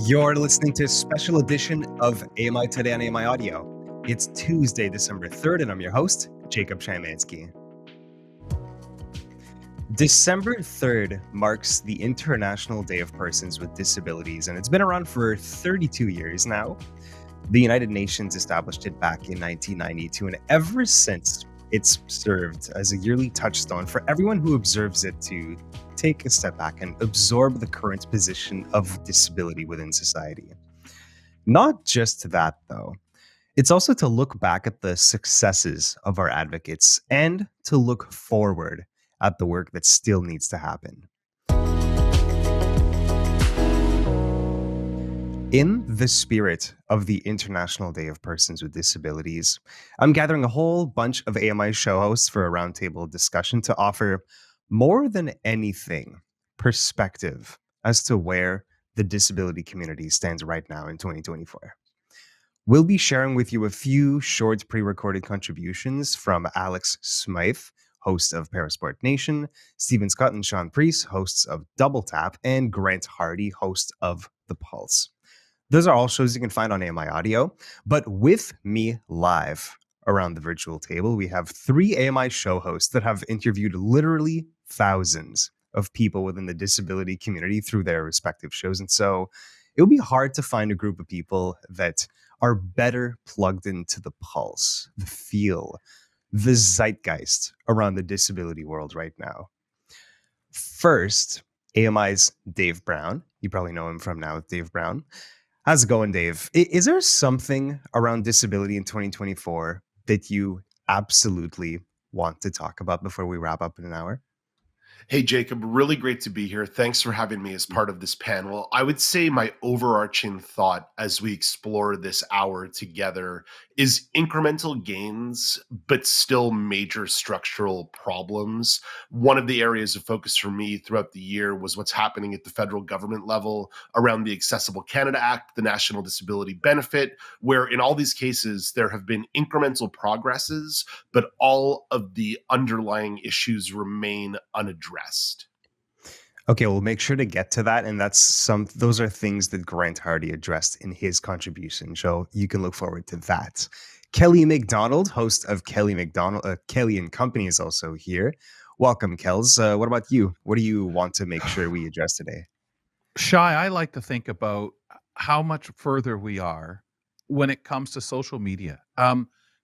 You're listening to a special edition of AMI Today on AMI Audio. It's Tuesday, December 3rd, and I'm your host, Jacob Shymanski. December 3rd marks the International Day of Persons with Disabilities, and it's been around for 32 years now. The United Nations established it back in 1992, and ever since, it's served as a yearly touchstone for everyone who observes it to take a step back and absorb the current position of disability within society. Not just that, though. It's also to look back at the successes of our advocates and to look forward at the work that still needs to happen. In the spirit of the International Day of Persons with Disabilities, I'm gathering a whole bunch of AMI show hosts for a roundtable discussion to offer, more than anything, perspective as to where the disability community stands right now in 2024. We'll be sharing with you a few short pre-recorded contributions from Alex Smyth, host of Parasport Nation, Stephen Scott and Shaun, hosts of Double Tap, and Grant Hardy, host of The Pulse. Those are all shows you can find on AMI Audio. But with me live around the virtual table, we have three AMI show hosts that have interviewed literally thousands of people within the disability community through their respective shows. And so it would be hard to find a group of people that are better plugged into the pulse, the feel, the zeitgeist around the disability world right now. First, AMI's Dave Brown. You probably know him from Now with Dave Brown. How's it going, Dave? Is there something around disability in 2024 that you absolutely want to talk about before we wrap up in an hour? Hey, Jacob, really great to be here. Thanks for having me as part of this panel. I would say my overarching thought as we explore this hour together is incremental gains, but still major structural problems. One of the areas of focus for me throughout the year was what's happening at the federal government level around the Accessible Canada Act, the National Disability Benefit, where in all these cases, there have been incremental progresses, but all of the underlying issues remain unaddressed. Okay, we'll make sure to get to that. And those are things that Grant Hardy addressed in his contribution. So you can look forward to that. Kelly MacDonald, host of Kelly and Company, is also here. Welcome, Kels. What about you? What do you want to make sure we address today? Shy, I like to think about how much further we are when it comes to social media.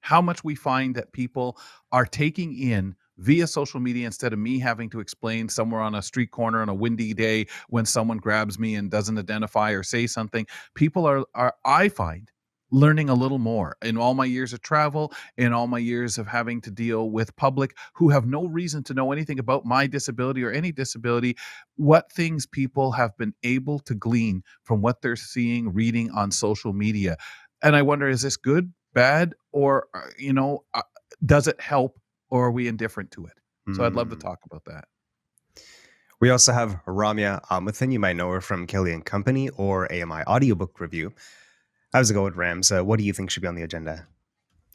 How much we find that people are taking in via social media instead of me having to explain somewhere on a street corner on a windy day when someone grabs me and doesn't identify or say something. People are I find, learning a little more in all my years of travel, in all my years of having to deal with public who have no reason to know anything about my disability or any disability, what things people have been able to glean from what they're seeing, reading on social media. And I wonder, is this good, bad, or, does it help, or are we indifferent to it? So I'd love to talk about that. We also have Ramya Amuthan. You might know her from Kelly and Company or AMI Audiobook Review. How's it going, Rams? What do you think should be on the agenda?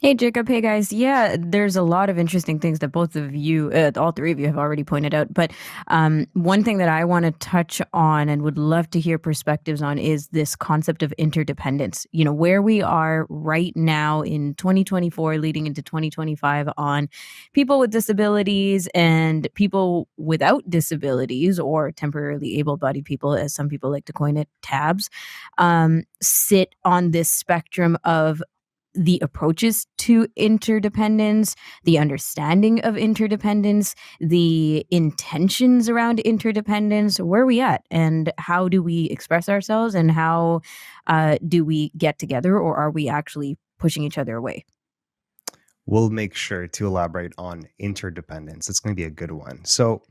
Hey, Jacob. Hey, guys. Yeah, there's a lot of interesting things that both of you, all three of you have already pointed out. But one thing that I want to touch on and would love to hear perspectives on is this concept of interdependence. You know, where we are right now in 2024, leading into 2025 on people with disabilities and people without disabilities, or temporarily able-bodied people, as some people like to coin it, TABs, sit on this spectrum of the approaches to interdependence, the understanding of interdependence, the intentions around interdependence. Where are we at, and how do we express ourselves, and how do we get together, or are we actually pushing each other away? We'll make sure to elaborate on interdependence. It's going to be a good one. So,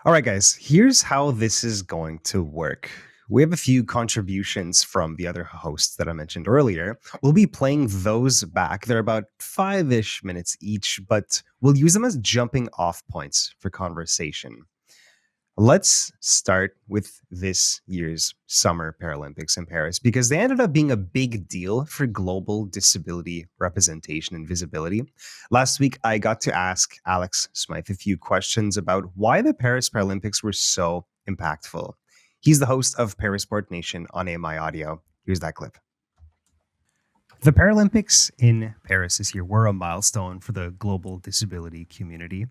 all right, guys, here's how this is going to work. We have a few contributions from the other hosts that I mentioned earlier. We'll be playing those back. They're about 5-ish minutes each, but we'll use them as jumping off points for conversation. Let's start with this year's Summer Paralympics in Paris, because they ended up being a big deal for global disability representation and visibility. Last week, I got to ask Alex Smyth a few questions about why the Paris Paralympics were so impactful. He's the host of Parasport Nation on AMI Audio. Here's that clip. The Paralympics in Paris this year were a milestone for the global disability community.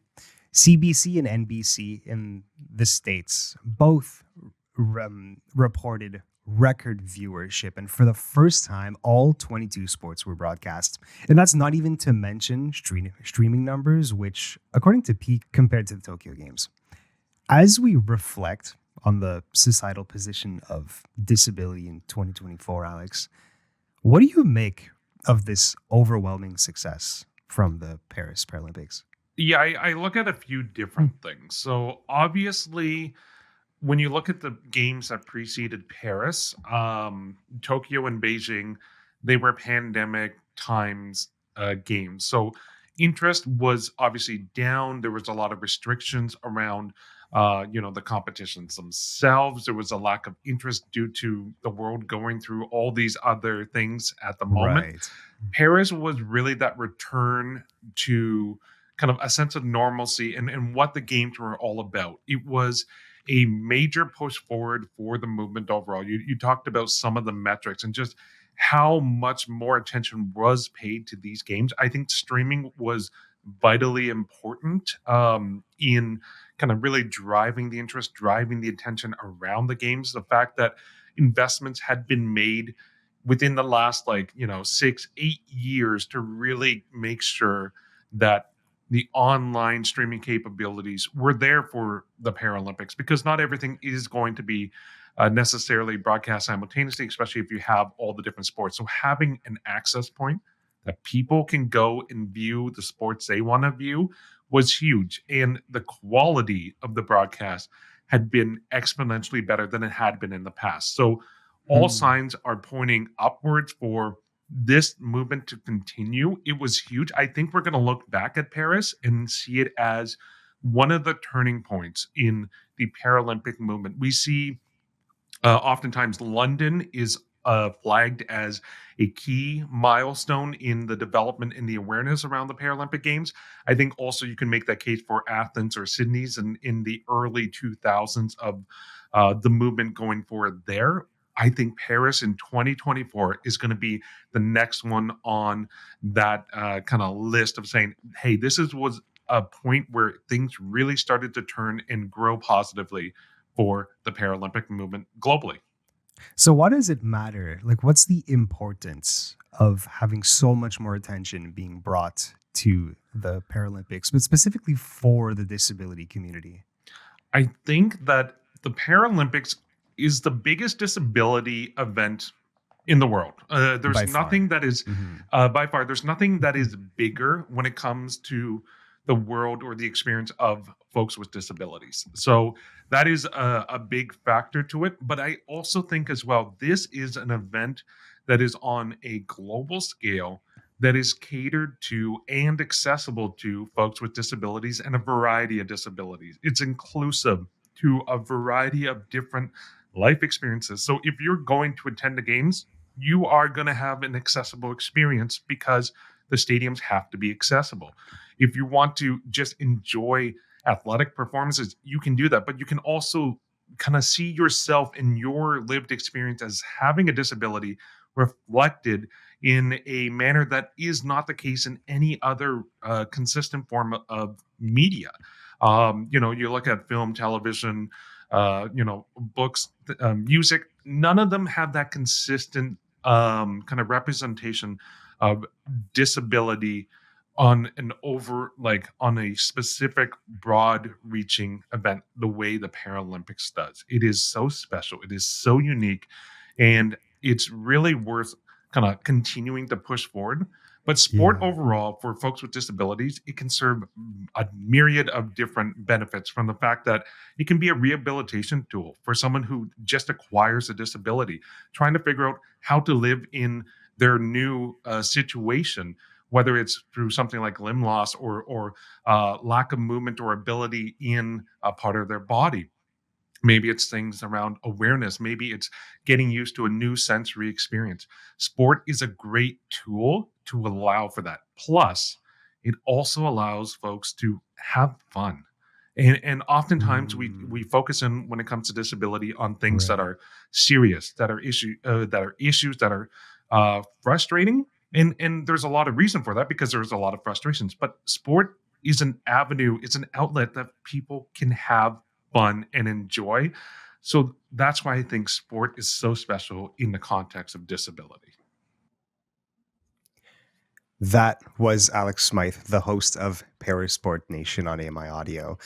CBC and NBC in the States both reported record viewership, and for the first time, all 22 sports were broadcast. And that's not even to mention streaming numbers, which, according to Peak, compared to the Tokyo Games. As we reflect on the societal position of disability in 2024, Alex, what do you make of this overwhelming success from the Paris Paralympics? Yeah, I look at a few different things. So obviously, when you look at the games that preceded Paris, Tokyo and Beijing, they were pandemic times games. So interest was obviously down. There was a lot of restrictions around, the competitions themselves. There was a lack of interest due to the world going through all these other things at the moment. Right. Paris was really that return to kind of a sense of normalcy and what the games were all about. It was a major push forward for the movement overall. You talked about some of the metrics and just how much more attention was paid to these games. I think streaming was vitally important in kind of really driving the interest, driving the attention around the games. The fact that investments had been made within the last 6-8 years to really make sure that the online streaming capabilities were there for the Paralympics, because not everything is going to be necessarily broadcast simultaneously, especially if you have all the different sports. So having an access point that people can go and view the sports they want to view was huge. And the quality of the broadcast had been exponentially better than it had been in the past. So all signs are pointing upwards for this movement to continue. It was huge. I think we're going to look back at Paris and see it as one of the turning points in the Paralympic movement. We see oftentimes London is flagged as a key milestone in the development and the awareness around the Paralympic Games. I think also you can make that case for Athens or Sydney's in the early 2000s of the movement going forward there. I think Paris in 2024 is going to be the next one on that kind of list of saying, hey, was a point where things really started to turn and grow positively for the Paralympic movement globally. So why does it matter? Like, what's the importance of having so much more attention being brought to the Paralympics, but specifically for the disability community? I think that the Paralympics is the biggest disability event in the world. There's By far. nothing that is by far. There's nothing that is bigger when it comes to the world or the experience of folks with disabilities. So that is a big factor to it. But I also think as well, this is an event that is on a global scale that is catered to and accessible to folks with disabilities and a variety of disabilities. It's inclusive to a variety of different life experiences. So if you're going to attend the games, you are going to have an accessible experience because the stadiums have to be accessible. If you want to just enjoy athletic performances, you can do that, but you can also kind of see yourself in your lived experience as having a disability reflected in a manner that is not the case in any other consistent form of media. You look at film, television, books, music, none of them have that consistent kind of representation of disability on on a specific broad reaching event the way the Paralympics does. It is so special. It is so unique, and it's really worth kind of continuing to push forward. But sport overall, for folks with disabilities, it can serve a myriad of different benefits, from the fact that it can be a rehabilitation tool for someone who just acquires a disability, trying to figure out how to live in their new situation, whether it's through something like limb loss or lack of movement or ability in a part of their body. Maybe it's things around awareness. Maybe it's getting used to a new sensory experience. Sport is a great tool to allow for that. Plus, it also allows folks to have fun And oftentimes we focus in, when it comes to disability, on things that are serious, that are issues that are frustrating, and there's a lot of reason for that, because there's a lot of frustrations. But sport is an avenue, it's an outlet that people can have fun and enjoy. So that's why I think sport is so special in the context of disability. That was Alex Smyth, the host of Parasport Nation on AMI Audio.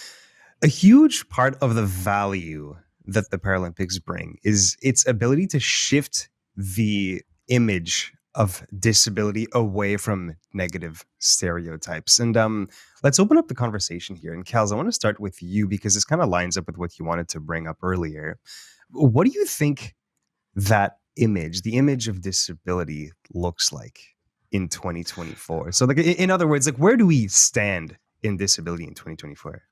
A huge part of the value that the Paralympics bring is its ability to shift the image of disability away from negative stereotypes. And let's open up the conversation here. And Kels, I want to start with you because this kind of lines up with what you wanted to bring up earlier. What do you think that image, the image of disability, looks like in 2024? So, like, in other words, like, where do we stand in disability in 2024?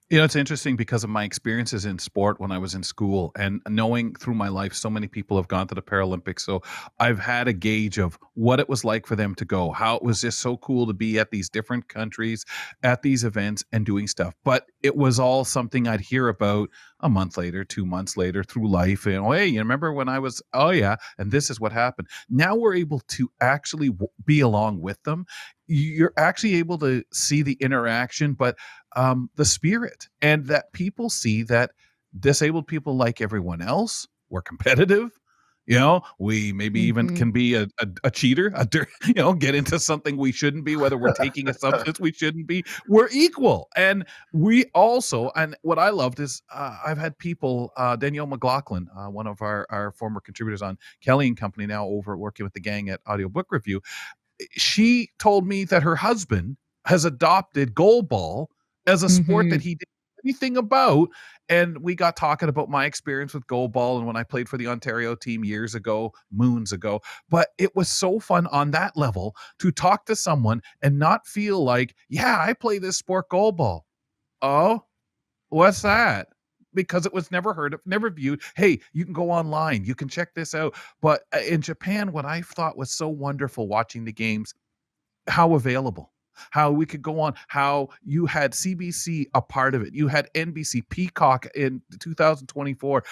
You know, it's interesting because of my experiences in sport when I was in school, and knowing through my life so many people have gone to the Paralympics. So I've had a gauge of what it was like for them to go, how it was just so cool to be at these different countries, at these events and doing stuff. But it was all something I'd hear about a month later, 2 months later through life. And, oh, hey, you remember when I was, oh yeah, and this is what happened. Now we're able to actually be along with them. You're actually able to see the interaction, but the spirit, and that people see that disabled people, like everyone else, we're competitive. You know, we maybe even can be a cheater, get into something we shouldn't be, whether we're taking a substance we shouldn't be. We're equal. And we also, and what I loved is I've had people, Danielle McLaughlin, one of our former contributors on Kelly and Company, now over working with the gang at Audiobook Review. She told me that her husband has adopted goalball as a sport that he didn't know anything about. And we got talking about my experience with goalball and when I played for the Ontario team years ago, moons ago. But it was so fun on that level to talk to someone and not feel like, yeah, I play this sport, goalball. Oh, what's that? Because it was never heard of, never viewed. Hey, you can go online, you can check this out. But in Japan, what I thought was so wonderful watching the games, how available, how we could go on, how you had CBC a part of it, you had NBC, Peacock in 2024,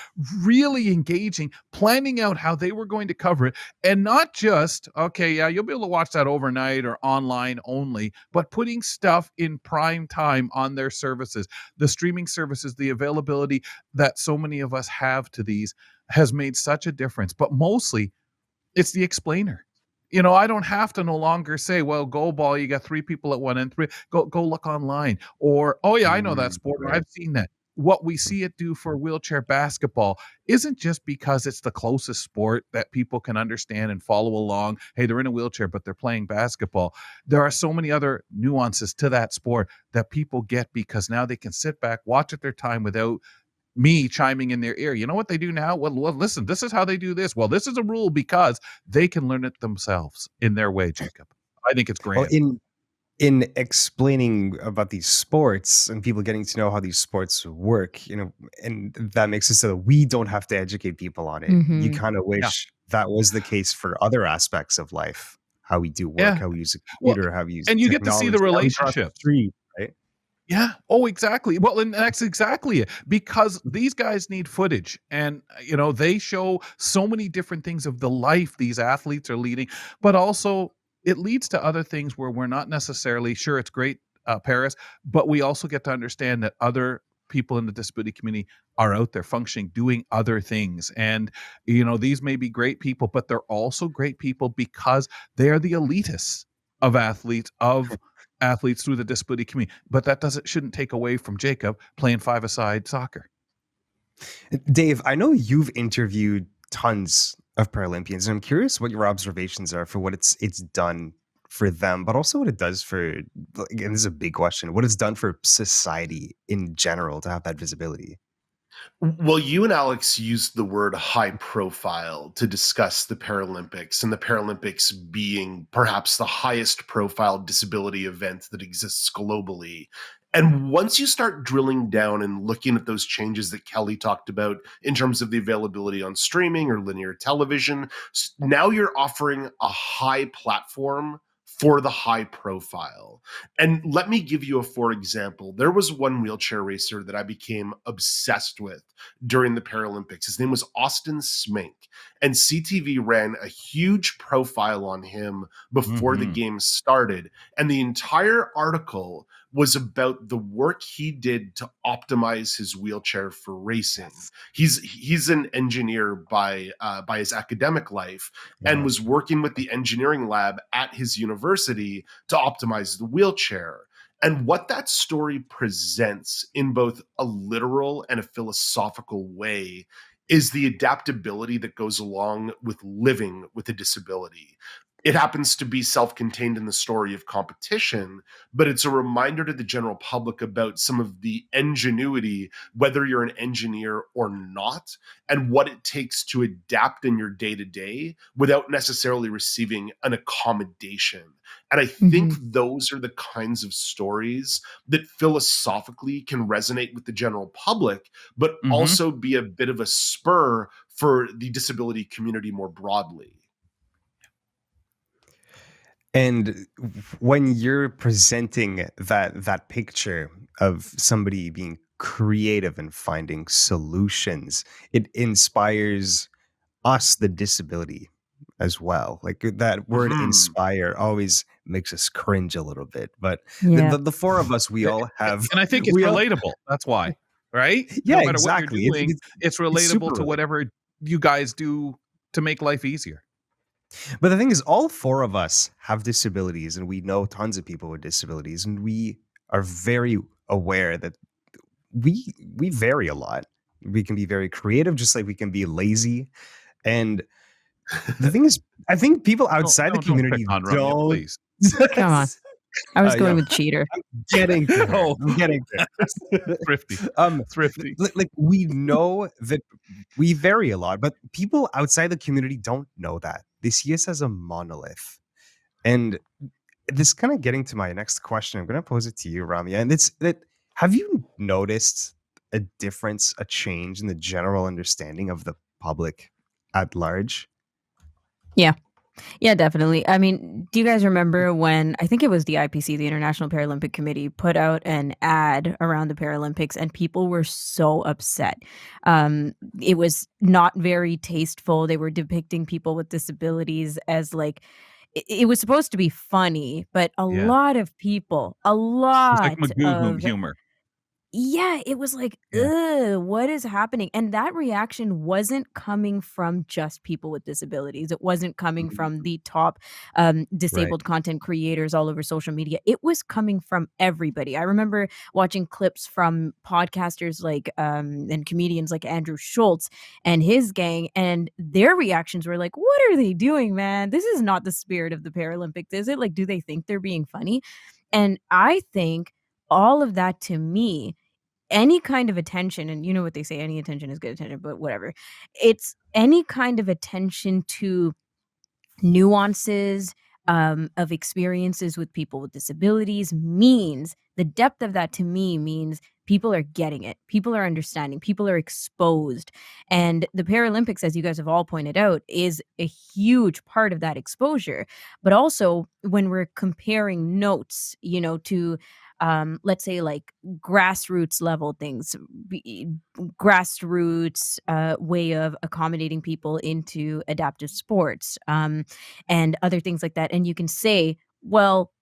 really engaging, planning out how they were going to cover it, and not just, okay, yeah, you'll be able to watch that overnight or online only, but putting stuff in prime time on their services, the streaming services, the availability that so many of us have to these has made such a difference. But mostly it's the explainer. You know, I don't have to no longer say, well, goalball, you got 3 people at 1 and 3. Go look online. Or, oh yeah, I know that sport, or I've seen that. What we see it do for wheelchair basketball isn't just because it's the closest sport that people can understand and follow along. Hey, they're in a wheelchair, but they're playing basketball. There are so many other nuances to that sport that people get because now they can sit back, watch at their time without me chiming in their ear. You know what they do now? Well, listen, this is how they do this. Well, this is a rule because they can learn it themselves in their way, Jacob. I think it's Well, great. in explaining about these sports and people getting to know how these sports work, and that makes it so that we don't have to educate people on it. You kind of Yeah. wish that was the case for other aspects of life, how we do work, Yeah. how we use a Well, computer, how we use and you get to see technology, the how we cross the relationships. street, right? Yeah. Oh, exactly. Well, and that's exactly it. Because these guys need footage, and they show so many different things of the life these athletes are leading, but also it leads to other things where we're not necessarily sure it's great, Paris, but we also get to understand that other people in the disability community are out there functioning, doing other things. And these may be great people, but they're also great people because they are the elitists of athletes through the disability community. But that shouldn't take away from Jacob playing five-a-side soccer. Dave, I know you've interviewed tons of Paralympians, and I'm curious what your observations are for what it's done for them, but also what it does for, again, this is a big question, what it's done for society in general to have that visibility. Well, you and Alex used the word high profile to discuss the Paralympics, and the Paralympics being perhaps the highest profile disability event that exists globally. And once you start drilling down and looking at those changes that Kelly talked about in terms of the availability on streaming or linear television, now you're offering a high platform for the high profile. And let me give you a for example. There was one wheelchair racer that I became obsessed with during the Paralympics. His name was Austin Smink, and CTV ran a huge profile on him before the Mhm. game started. And the entire article was about the work he did to optimize his wheelchair for racing. Yes. He's an engineer by his academic life, and Wow. was working with the engineering lab at his university to optimize the wheelchair. And what that story presents in both a literal and a philosophical way is the adaptability that goes along with living with a disability. It happens to be self-contained in the story of competition, but it's a reminder to the general public about some of the ingenuity, whether you're an engineer or not, and what it takes to adapt in your day-to-day without necessarily receiving an accommodation. And I think Mhm. those are the kinds of stories that philosophically can resonate with the general public, but Mhm. also be a bit of a spur for the disability community more broadly. And when you're presenting that picture of somebody being creative and finding solutions, it inspires us, the disability, as well. Like that word Mhm. inspire always makes us cringe a little bit. But Yeah. the four of us, we A all have and I think it's we all relatable, that's why, right? yeah, No matter what you're exactly. doing, it's It's super relatable to relatable. whatever you guys do to make life easier. But the thing is, all four of us have disabilities, and we know tons of people with disabilities, and we are very aware that we vary a lot. We can be very creative, just like we can be lazy. And the thing is, I think people outside the Don't pick community on Ramya, don't. please. Come on. I was Yeah, going with cheater. I'm getting to her. Oh, I'm getting to her. thrifty, um, thrifty. like we know that we vary a lot, but people outside the community don't know that. They see us as a monolith. And this kind of getting to my next question, I'm going to pose it to you, Ramya. And it's that have you noticed a difference, a change in the general understanding of the public at large? Yeah. Yeah, definitely. I mean, do you guys remember when I think it was the IPC, the International Paralympic Committee, put out an ad around the Paralympics and people were so upset. It was not very tasteful. They were depicting people with disabilities as like it was supposed to be funny, but a Yeah. lot of people, a It's like lot Magoo of humor. yeah, it was like, Yeah. "Ugh, what is happening?" And that reaction wasn't coming from just people with disabilities. It wasn't coming Mhm. from the top, Right. disabled content creators all over social media. It was coming from everybody. I remember watching clips from podcasters like, and comedians like Andrew Schultz and his gang, and their reactions were like, "What are they doing, man? This is not the spirit of the Paralympics, is it? Like, do they think they're being funny?" And I think all of that to me any kind of attention and you know what they say, any attention is good attention, but whatever. It's any kind of attention to nuances, of experiences with people with disabilities means the depth of that to me means people are getting it. People are understanding. People are exposed. And the Paralympics, as you guys have all pointed out, is a huge part of that exposure. But also when we're comparing notes, you know, to let's say like grassroots level things, be- grassroots way of accommodating people into adaptive sports. And other things like that. And you can say, well,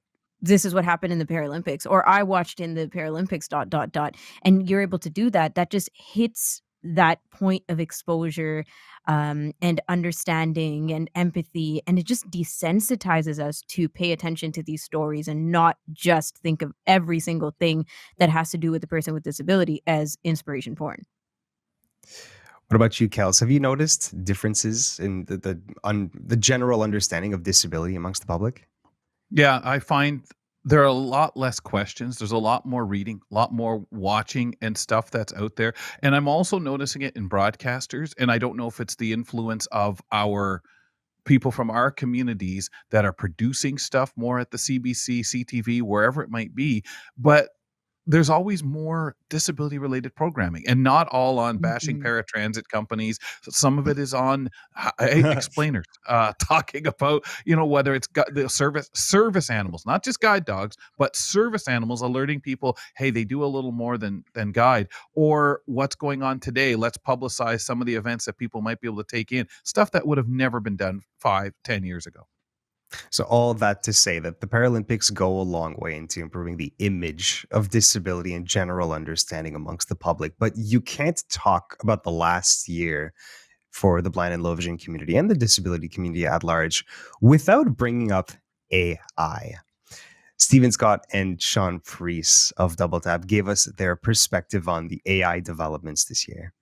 this is what happened in the Paralympics, or I watched in the Paralympics, dot, dot, dot. And you're able to do that. That just hits that point of exposure and understanding and empathy. And it just desensitizes us to pay attention to these stories and not just think of every single thing that has to do with the person with disability as inspiration porn. What about you, Kels? Have you noticed differences in the general understanding of disability amongst the public? Yeah, I find there are a lot less questions. There's a lot more reading, a lot more watching and stuff that's out there. And I'm also noticing it in broadcasters. And I don't know if it's the influence of our people from our communities that are producing stuff more at the CBC, CTV, wherever it might be. But there's always more disability related programming, and not all on bashing paratransit companies. Some of it is on explainers talking about, whether it's the service animals, not just guide dogs, but service animals, alerting people, hey, they do a little more than guide, or what's going on today. Let's publicize some of the events that people might be able to take in, stuff that would have never been done 5-10 years ago. So all that to say that the Paralympics go a long way into improving the image of disability and general understanding amongst the public. But you can't talk about the last year for the blind and low vision community and the disability community at large without bringing up AI. Stephen Scott and Shaun Preece of Double Tap gave us their perspective on the AI developments this year.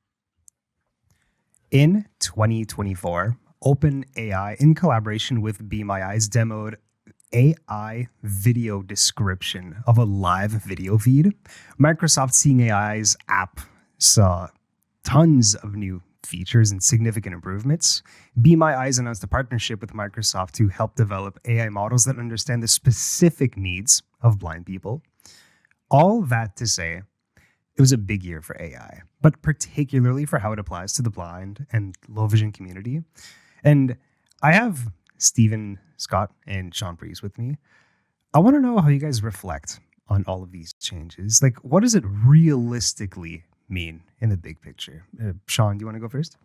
In 2024, OpenAI, in collaboration with Be My Eyes, demoed AI video description of a live video feed. Microsoft Seeing AI's app saw tons of new features and significant improvements. Be My Eyes announced a partnership with Microsoft to help develop AI models that understand the specific needs of blind people. All that to say, it was a big year for AI, but particularly for how it applies to the blind and low vision community. And I have Stephen Scott and Shaun Preece with me. I want to know how you guys reflect on all of these changes. Like, what does it realistically mean in the big picture? Shaun, do you want to go first?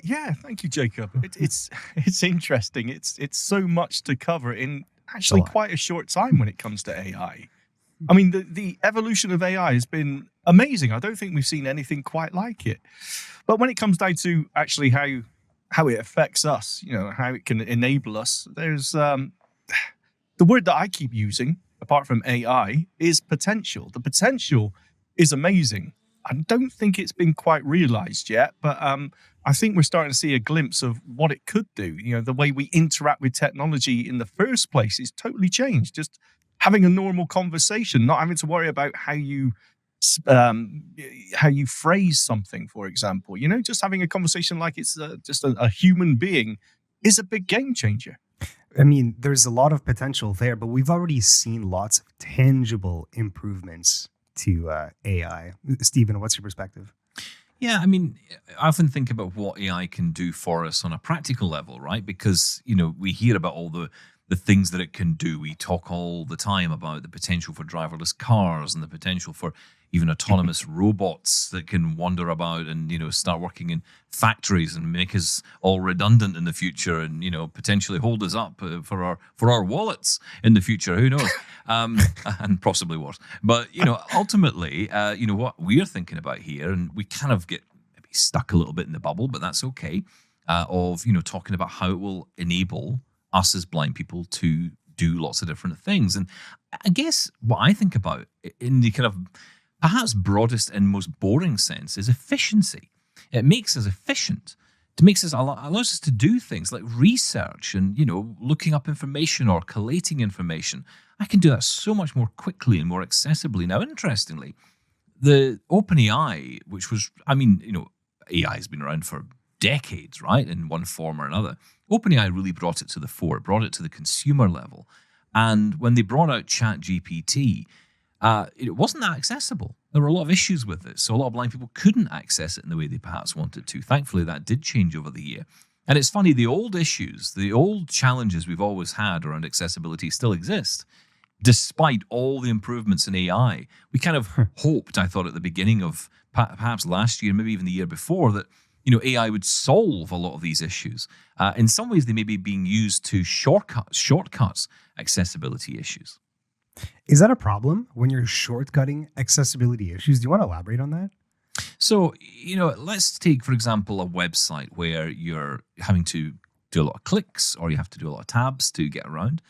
Yeah, thank you, Jacob. It's interesting. It's so much to cover in actually quite a short time when it comes to AI. I mean, the evolution of AI has been amazing. I don't think we've seen anything quite like it. But when it comes down to actually how it affects us, how it can enable us, there's the word that I keep using, apart from AI, is potential. The potential is amazing. I don't think it's been quite realized yet, but I think we're starting to see a glimpse of what it could do. The way we interact with technology in the first place is totally changed. Just having a normal conversation, not having to worry about how you phrase something, for example, just having a conversation like it's just a human being is a big game changer. I mean, there's a lot of potential there, but we've already seen lots of tangible improvements to AI. Stephen, what's your perspective? Yeah, I mean, I often think about what AI can do for us on a practical level, right? Because, we hear about all the things that it can do. We talk all the time about the potential for driverless cars and the potential for even autonomous robots that can wander about and, start working in factories and make us all redundant in the future and, potentially hold us up for our wallets in the future. Who knows? And possibly worse. But, ultimately, what we're thinking about here, and we kind of get maybe stuck a little bit in the bubble, but that's okay, of, talking about how it will enable us as blind people to do lots of different things. And I guess what I think about in the kind of perhaps broadest and most boring sense is efficiency. It makes us efficient. Allows us to do things like research and, looking up information or collating information. I can do that so much more quickly and more accessibly. Now, interestingly, the OpenAI, which was, AI has been around for decades, right, in one form or another. OpenAI really brought it to the fore. It brought it to the consumer level. And when they brought out ChatGPT, it wasn't that accessible. There were a lot of issues with it. So a lot of blind people couldn't access it in the way they perhaps wanted to. Thankfully, that did change over the year. And it's funny, the old issues, the old challenges we've always had around accessibility still exist, despite all the improvements in AI. We kind of hoped, I thought, at the beginning of perhaps last year, maybe even the year before, that AI would solve a lot of these issues. In some ways, they may be being used to shortcuts accessibility issues. Is that a problem when you're shortcutting accessibility issues? Do you want to elaborate on that? So, let's take, for example, a website where you're having to do a lot of clicks or you have to do a lot of tabs to get around.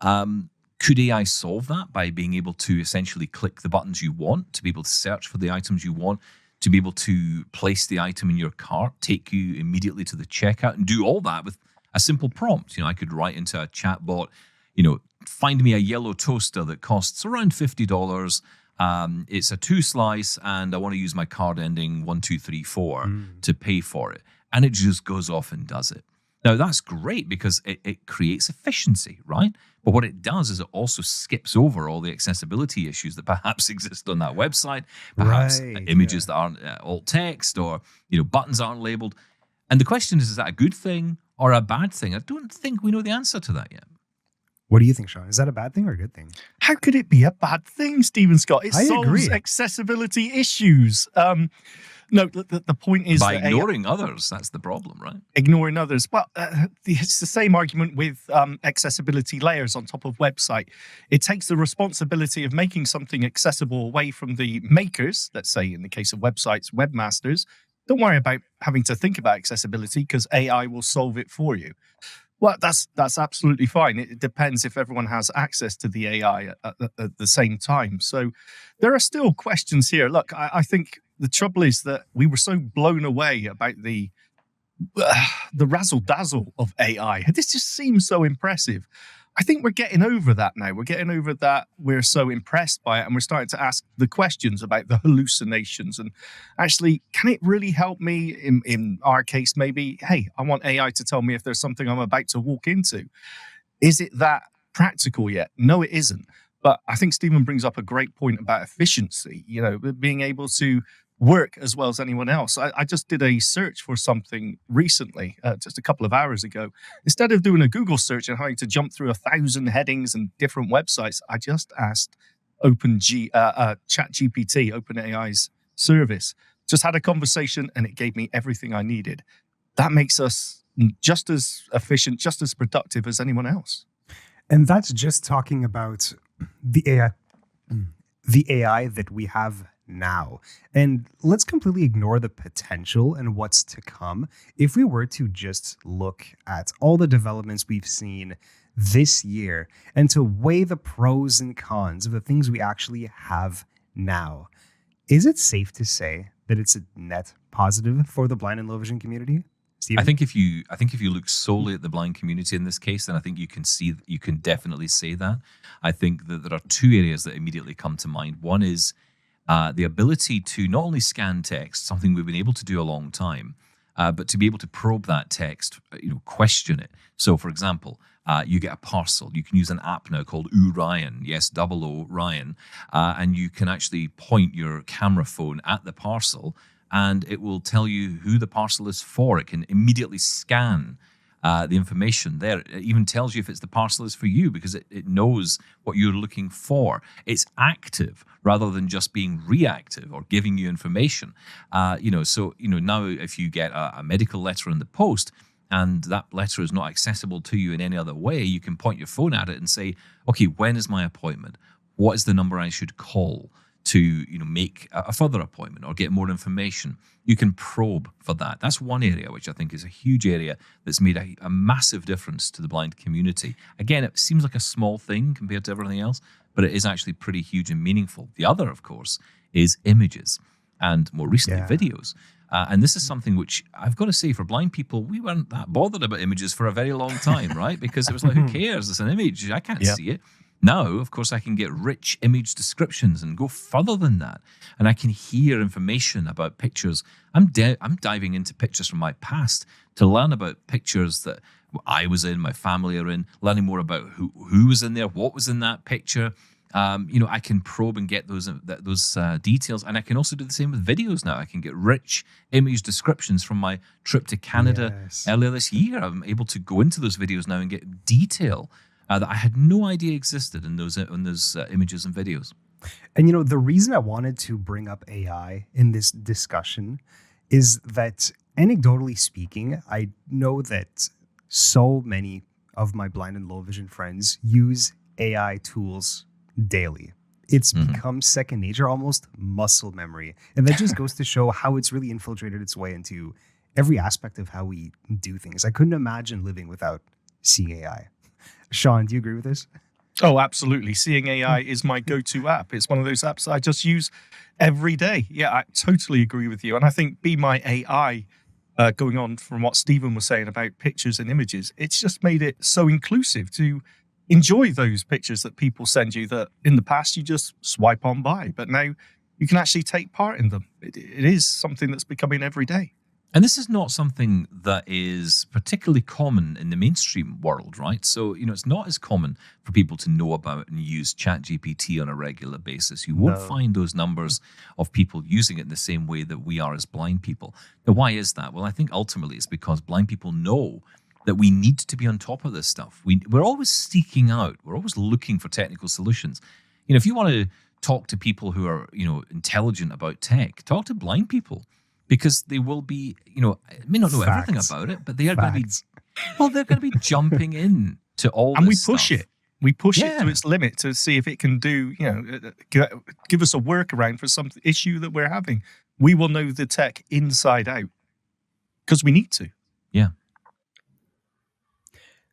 Could AI solve that by being able to essentially click the buttons you want, to be able to search for the items you want, to be able to place the item in your cart, take you immediately to the checkout, and do all that with a simple prompt? I could write into a chatbot, find me a yellow toaster that costs around $50. It's a 2-slice, and I want to use my card ending 1234 to pay for it. And it just goes off and does it. Now, that's great because it creates efficiency, right? But what it does is it also skips over all the accessibility issues that perhaps exist on that website, perhaps Right, images that aren't alt text, or buttons aren't labeled. And the question is that a good thing or a bad thing? I don't think we know the answer to that yet. What do you think, Shaun? Is that a bad thing or a good thing? How could it be a bad thing, Stephen Scott? It I solves agree. accessibility issues. No, the point is By that ignoring others, that's the problem, right? ignoring others. Well, it's the same argument with accessibility layers on top of website. It takes the responsibility of making something accessible away from the makers. Let's say in the case of websites, webmasters. Don't worry about having to think about accessibility because AI will solve it for you. Well, that's absolutely fine. It depends if everyone has access to the AI at the same time. So there are still questions here. Look, I think the trouble is that we were so blown away about the razzle dazzle of AI. This just seems so impressive. I think we're getting over that now. We're getting over that. We're so impressed by it, and we're starting to ask the questions about the hallucinations. And actually, can it really help me? In our case, maybe, hey, I want AI to tell me if there's something I'm about to walk into. Is it that practical yet? No, it isn't. But I think Stephen brings up a great point about efficiency, being able to work as well as anyone else. I just did a search for something recently, just a couple of hours ago. Instead of doing a Google search and having to jump through 1,000 headings and different websites, I just asked ChatGPT, OpenAI's service, just had a conversation and it gave me everything I needed. That makes us just as efficient, just as productive as anyone else. And that's just talking about the AI that we have now. And let's completely ignore the potential and what's to come. If we were to just look at all the developments we've seen this year and to weigh the pros and cons of the things we actually have now, is it safe to say that it's a net positive for the blind and low vision community? Stephen? I think if you look solely at the blind community in this case, then I think you can definitely say that. I think that there are two areas that immediately come to mind. One is the ability to not only scan text, something we've been able to do a long time, but to be able to probe that text, question it. So, for example, you get a parcel. You can use an app now called Ryan, yes, O Ryan, and you can actually point your camera phone at the parcel, and it will tell you who the parcel is for. It can immediately scan the information there. It even tells you if it's the parcel is for you because it knows what you're looking for. It's active rather than just being reactive or giving you information. Now if you get a medical letter in the post and that letter is not accessible to you in any other way, you can point your phone at it and say, okay, when is my appointment? What is the number I should call to make a further appointment or get more information? You can probe for that. That's one area which I think is a huge area that's made a massive difference to the blind community. Again, it seems like a small thing compared to everything else, but it is actually pretty huge and meaningful. The other, of course, is images and more recently videos. And this is something which I've got to say, for blind people, we weren't that bothered about images for a very long time, right? Because it was like, who cares? It's an image. I can't see it. Now, of course, I can get rich image descriptions and go further than that. And I can hear information about pictures. I'm diving into pictures from my past to learn about pictures that I was in, my family are in, learning more about who was in there, what was in that picture. I can probe and get those details. And I can also do the same with videos now. I can get rich image descriptions from my trip to Canada earlier this year. I'm able to go into those videos now and get detail that I had no idea existed in those images and videos. And the reason I wanted to bring up AI in this discussion is that, anecdotally speaking, I know that so many of my blind and low vision friends use AI tools daily. It's become second nature, almost muscle memory. And that just goes to show how it's really infiltrated its way into every aspect of how we do things. I couldn't imagine living without seeing AI. Shaun, do you agree with this? Oh, absolutely. Seeing AI is my go-to app. It's one of those apps I just use every day. Yeah, I totally agree with you. And I think Be My AI, going on from what Stephen was saying about pictures and images, it's just made it so inclusive to enjoy those pictures that people send you that in the past you just swipe on by. But now you can actually take part in them. It is something that's becoming every day. And this is not something that is particularly common in the mainstream world, right? So, it's not as common for people to know about and use ChatGPT on a regular basis. You won't No. find those numbers of people using it in the same way that we are as blind people. Now, why is that? Well, I think ultimately it's because blind people know that we need to be on top of this stuff. We're always seeking out, we're always looking for technical solutions. If you want to talk to people who are, intelligent about tech, talk to blind people. Because they will be, may not know everything Facts. about it, but they are going to be, Facts. they're going to be jumping in to all And we this push stuff. it. We push it to Yeah. its limit to see if it can do, give us a workaround for some issue that we're having. We will know the tech inside out because we need to. Yeah.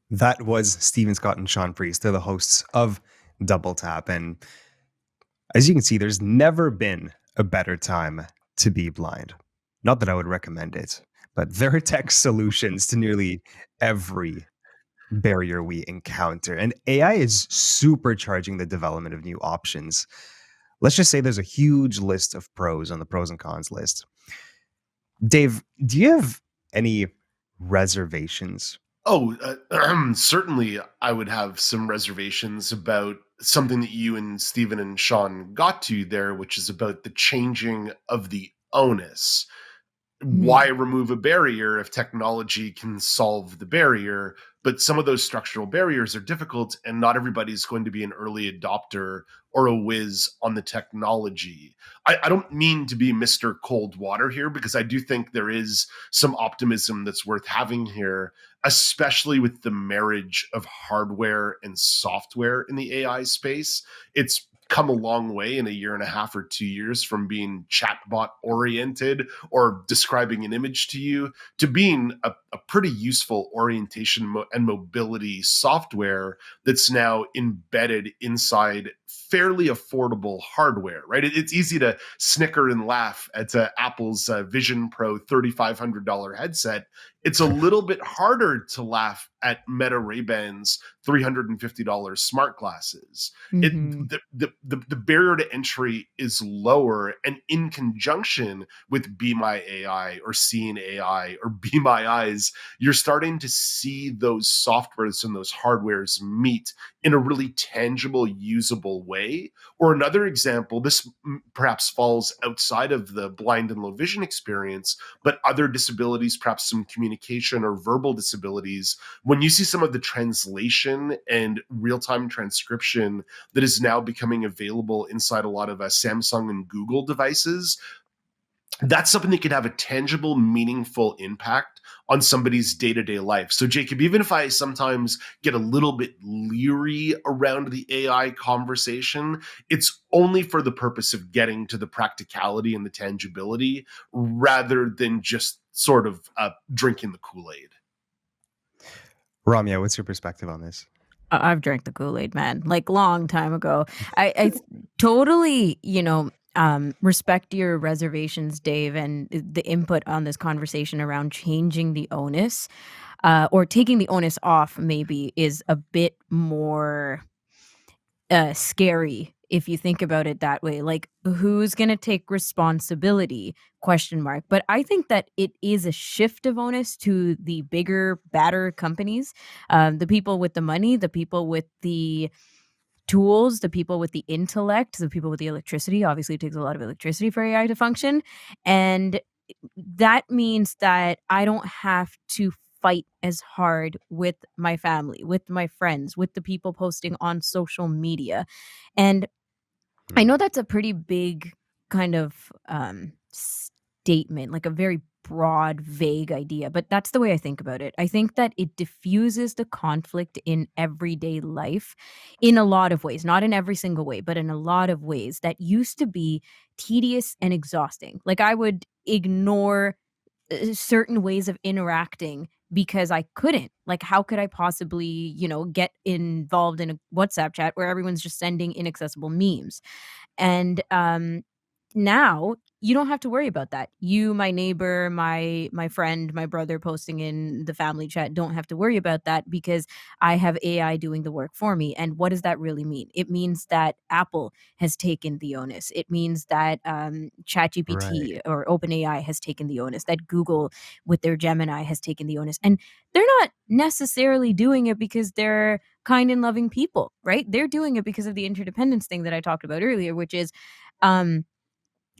That was Stephen Scott and Shaun Preece. They're the hosts of Double Tap. And as you can see, there's never been a better time to be blind. Not that I would recommend it, but there are tech solutions to nearly every barrier we encounter. And AI is supercharging the development of new options. Let's just say there's a huge list of pros on the pros and cons list. Dave, do you have any reservations? Oh, certainly I would have some reservations about something that you and Stephen and Shaun got to there, which is about the changing of the onus. Why remove a barrier if technology can solve the barrier? But some of those structural barriers are difficult, and not everybody's going to be an early adopter or a whiz on the technology. I don't mean to be Mr. Cold Water here, because I do think there is some optimism that's worth having here, especially with the marriage of hardware and software in the AI space. It's come a long way in a year and a half or 2 years from being chatbot oriented or describing an image to you to being a pretty useful orientation and mobility software that's now embedded inside fairly affordable hardware, right? It's easy to snicker and laugh at Apple's Vision Pro $3,500 headset. It's a little bit harder to laugh at Meta Ray-Ban's $350 smart glasses. The barrier to entry is lower, and in conjunction with Be My AI or Seeing AI or Be My Eyes, you're starting to see those softwares and those hardwares meet in a really tangible, usable way. Or another example, this perhaps falls outside of the blind and low vision experience, but other disabilities, perhaps some communication or verbal disabilities, when you see some of the translation and real-time transcription that is now becoming available inside a lot of Samsung and Google devices, that's something that could have a tangible, meaningful impact on somebody's day-to-day life. So, Jacob, even if I sometimes get a little bit leery around the AI conversation, it's only for the purpose of getting to the practicality and the tangibility rather than just sort of drinking the Kool-Aid. Ramya, what's your perspective on this? I've drank the Kool-Aid, man, like long time ago. I totally, respect your reservations, Dave, and the input on this conversation around changing the onus, or taking the onus off maybe is a bit more scary if you think about it that way. Like, who's going to take responsibility? ? But I think that it is a shift of onus to the bigger, badder companies, the people with the money, the people with the tools, the people with the intellect, the people with the electricity. Obviously, it takes a lot of electricity for AI to function. And that means that I don't have to fight as hard with my family, with my friends, with the people posting on social media. And I know that's a pretty big kind of statement, like a very broad, vague idea, but that's the way I think about it. I think that it diffuses the conflict in everyday life in a lot of ways, not in every single way, but in a lot of ways that used to be tedious and exhausting. Like, I would ignore certain ways of interacting because I couldn't. Like, how could I possibly, get involved in a WhatsApp chat where everyone's just sending inaccessible memes? And now you don't have to worry about that. You, my neighbor, my friend, my brother posting in the family chat don't have to worry about that because I have AI doing the work for me. And what does that really mean? It means that Apple has taken the onus. It means that Right. ChatGPT or OpenAI has taken the onus. That Google with their Gemini has taken the onus. And they're not necessarily doing it because they're kind and loving people, right? They're doing it because of the interdependence thing that I talked about earlier, which is um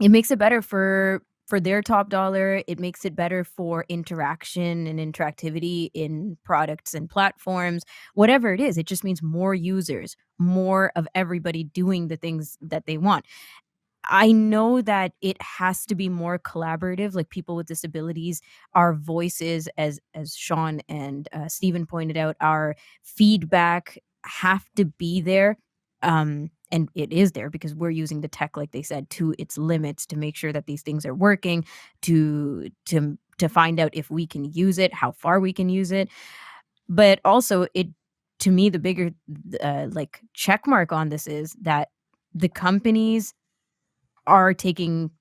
it makes it better for their top dollar. It makes it better for interaction and interactivity in products and platforms. Whatever it is, it just means more users, more of everybody doing the things that they want. I know that it has to be more collaborative, like people with disabilities, our voices, as Shaun and Stephen pointed out, our feedback have to be there. And it is there because we're using the tech, like they said, to its limits to make sure that these things are working, to find out if we can use it, how far we can use it. But also, it to me, the bigger like check mark on this is that the companies are taking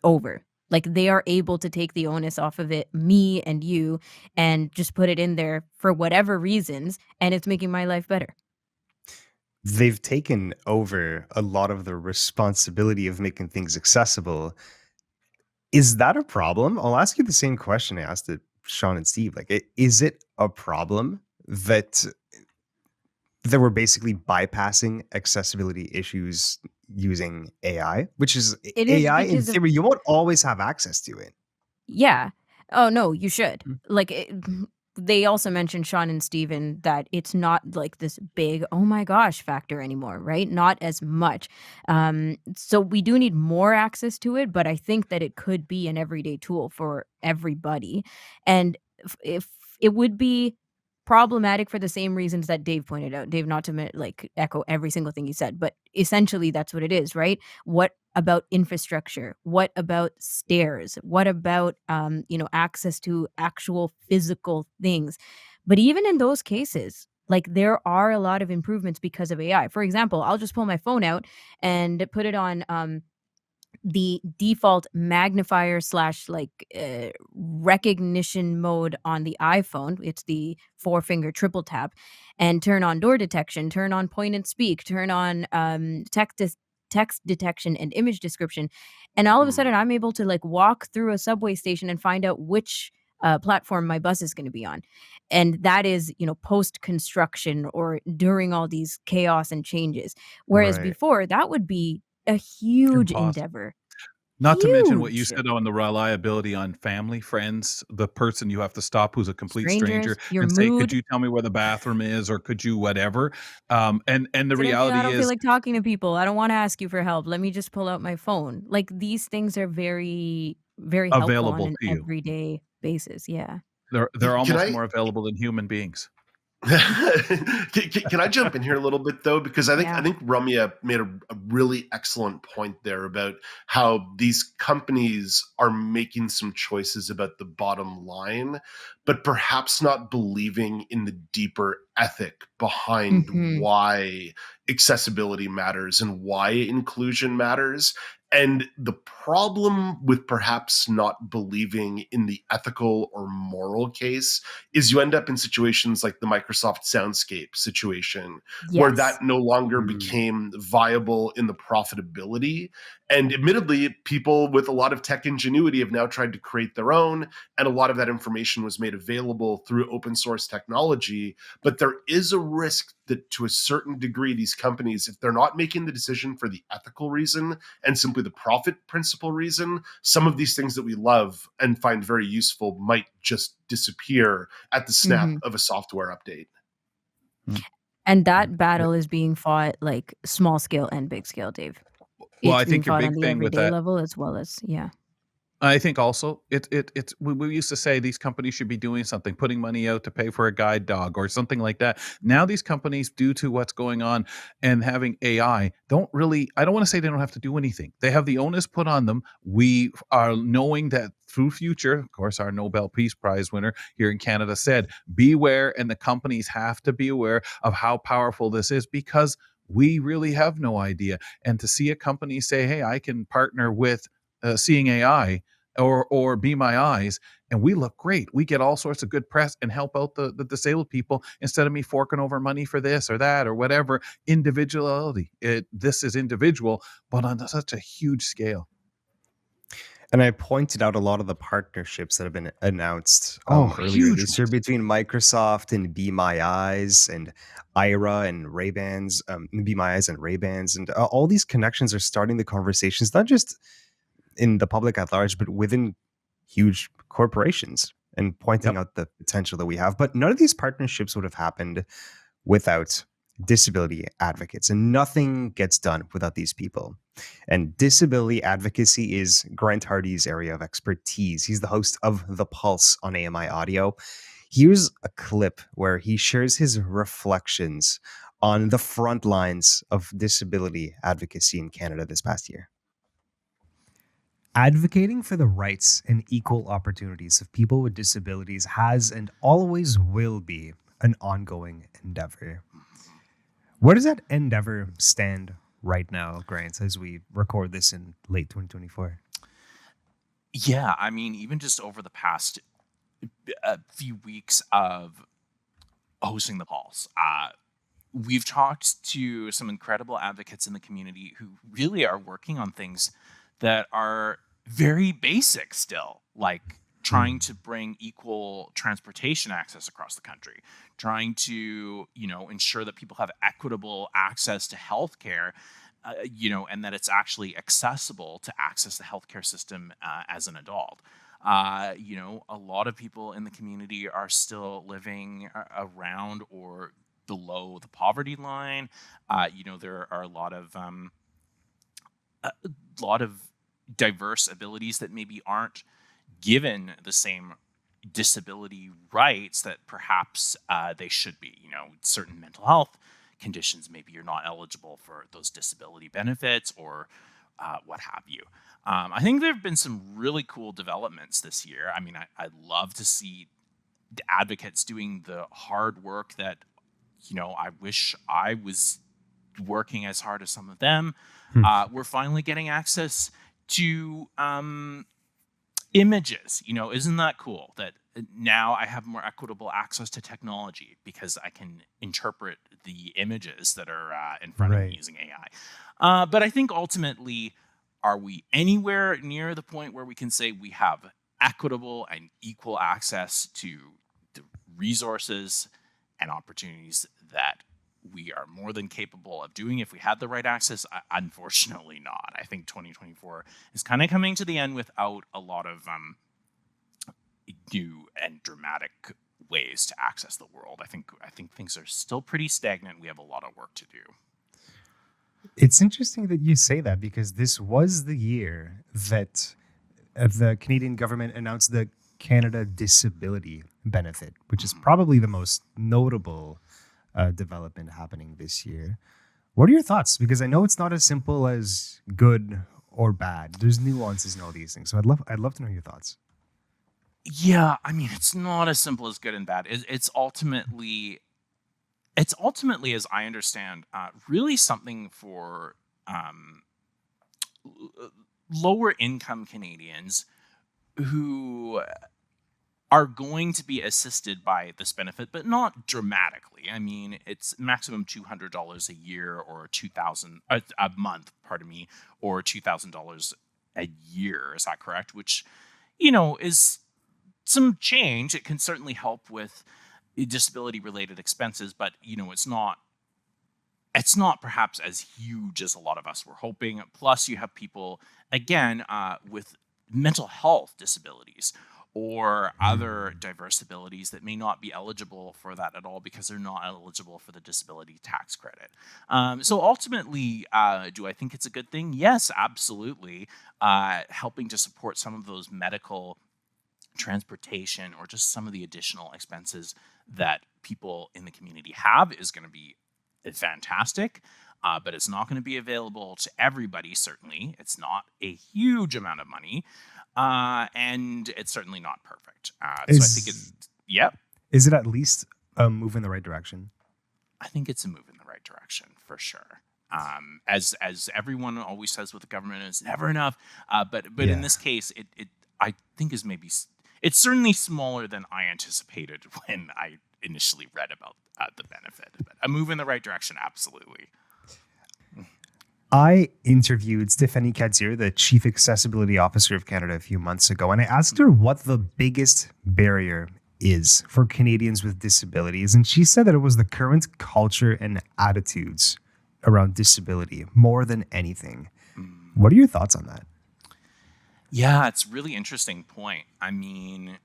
over. Like, they are able to take the onus off of it, me and you, and just put it in there for whatever reasons, and it's making my life better. They've taken over a lot of the responsibility of making things accessible. Is that a problem? I'll ask you the same question I asked it Sean and Steve. Like, is it a problem that we're basically bypassing accessibility issues using AI? Which is It is AI in because of theory, you won't always have access to it. Yeah. Oh, no, you should. Mm. Like, they also mentioned, Sean and Steven, that it's not like this big, "Oh my gosh" factor anymore, right? Not as much. So we do need more access to it, but I think that it could be an everyday tool for everybody. And if it would be problematic for the same reasons that Dave pointed out. Dave, not to like echo every single thing you said, but essentially that's what it is, right? What about infrastructure? What about stairs? What about access to actual physical things? But even in those cases, like, there are a lot of improvements because of AI. For example, I'll just pull my phone out and put it on the default magnifier slash recognition mode on the iPhone. It's the four finger triple tap, and turn on door detection, turn on point and speak, turn on text detection and image description. And all of a sudden, Mm. I'm able to like walk through a subway station and find out which platform my bus is going to be on. And that is, post construction or during all these chaos and changes. Whereas Right. before, that would be a huge Impossible. endeavor. Not to mention what you Huge. said on the reliability on family, friends, the person you have to stop who's a complete stranger Strangers, your and say, "Could mood. you tell me where the bathroom is?" Or "Could you whatever?" And the Today, I reality don't feel is like talking to people. I don't wanna ask you for help. Let me just pull out my phone. Like, these things are very, very helpful on available an to you. everyday basis. Yeah. They're Can almost I more available than human beings. can I jump in here a little bit though? Because I Yeah. think Ramya made a really excellent point there about how these companies are making some choices about the bottom line, but perhaps not believing in the deeper ethic behind Mhm. why accessibility matters and why inclusion matters. And the problem with perhaps not believing in the ethical or moral case is you end up in situations like the Microsoft Soundscape situation, where Yes. that no longer Mm. became viable in the profitability. And admittedly, people with a lot of tech ingenuity have now tried to create their own, and a lot of that information was made available through open source technology. But there is a risk that to a certain degree, these companies, if they're not making the decision for the ethical reason and simply the profit principle reason, some of these things that we love and find very useful might just disappear at the snap Mhm. of a software update. Mm. And Mm. that battle is being fought, like, small scale and big scale, Dave. Well, It's I being think your fought on big the thing with everyday that level as well as yeah. I think also it's we used to say these companies should be doing something, putting money out to pay for a guide dog or something like that. Now these companies, due to what's going on and having AI, don't really. I don't want to say they don't have to do anything. They have the onus put on them. We are knowing that through future, of course, our Nobel Peace Prize winner here in Canada said, "Beware," and the companies have to be aware of how powerful this is because we really have no idea. And to see a company say, hey, I can partner with Seeing AI or Be My Eyes, and we look great. We get all sorts of good press and help out the disabled people instead of me forking over money for this or that or whatever. Individuality. This is individual, but on such a huge scale. And I pointed out a lot of the partnerships that have been announced earlier Huge this year ones. between Microsoft and Be My Eyes and Ira and Ray-Bans, Be My Eyes and Ray-Bans. And all these connections are starting the conversations, not just in the public at large, but within huge corporations and pointing Yep. out the potential that we have. But none of these partnerships would have happened without disability advocates, and nothing gets done without these people. And disability advocacy is Grant Hardy's area of expertise. He's the host of The Pulse on AMI Audio. Here's a clip where he shares his reflections on the front lines of disability advocacy in Canada this past year. Advocating for the rights and equal opportunities of people with disabilities has and always will be an ongoing endeavor. Where does that endeavor stand right now, Grant, as we record this in late 2024? Yeah, I mean, even just over the past few weeks of hosting the Pulse, we've talked to some incredible advocates in the community who really are working on things that are very basic still, like trying to bring equal transportation access across the country, trying to, ensure that people have equitable access to healthcare, and that it's actually accessible to access the healthcare system as an adult. A lot of people in the community are still living around or below the poverty line. There are a lot of diverse abilities that maybe aren't given the same disability rights that perhaps they should be. Certain mental health conditions, maybe you're not eligible for those disability benefits or what have you. I think there have been some really cool developments this year. I mean, I'd love to see the advocates doing the hard work that, I wish I was working as hard as some of them. We're finally getting access to images. Isn't that cool that now I have more equitable access to technology because I can interpret the images that are in front of me using AI. But I think ultimately, are we anywhere near the point where we can say we have equitable and equal access to the resources and opportunities that we are more than capable of doing if we had the right access? Unfortunately not. I think 2024 is kind of coming to the end without a lot of new and dramatic ways to access the world. I think things are still pretty stagnant. We have a lot of work to do. It's interesting that you say that, because this was the year that the Canadian government announced the Canada Disability Benefit, which is probably the most notable development happening this year. What are your thoughts? Because I know it's not as simple as good or bad. There's nuances in all these things. So I'd love to know your thoughts. Yeah, I mean, it's not as simple as good and bad. It's ultimately, as I understand, really something for lower income Canadians who are going to be assisted by this benefit, but not dramatically. I mean, it's maximum $200 a year or $2,000 a month, or $2,000 a year. Is that correct? Which, is some change. It can certainly help with disability-related expenses, but it's not perhaps as huge as a lot of us were hoping. Plus, you have people again with mental health disabilities or other diverse abilities that may not be eligible for that at all because they're not eligible for the disability tax credit. So ultimately, do I think it's a good thing? Yes, absolutely. Helping to support some of those medical, transportation, or just some of the additional expenses that people in the community have is going to be fantastic. But it's not going to be available to everybody, certainly. It's not a huge amount of money. And it's certainly not perfect. So I think it's, Is it at least a move in the right direction? I think it's a move in the right direction for sure. As everyone always says with the government, it's never enough. But Yeah. in this case, it I think is maybe it's certainly smaller than I anticipated when I initially read about the benefit. But a move in the right direction, absolutely. I interviewed Stephanie Kadzir, the Chief Accessibility Officer of Canada, a few months ago, and I asked her what the biggest barrier is for Canadians with disabilities. And she said that it was the current culture and attitudes around disability more than anything. What are your thoughts on that? Yeah, it's a really interesting point. I mean,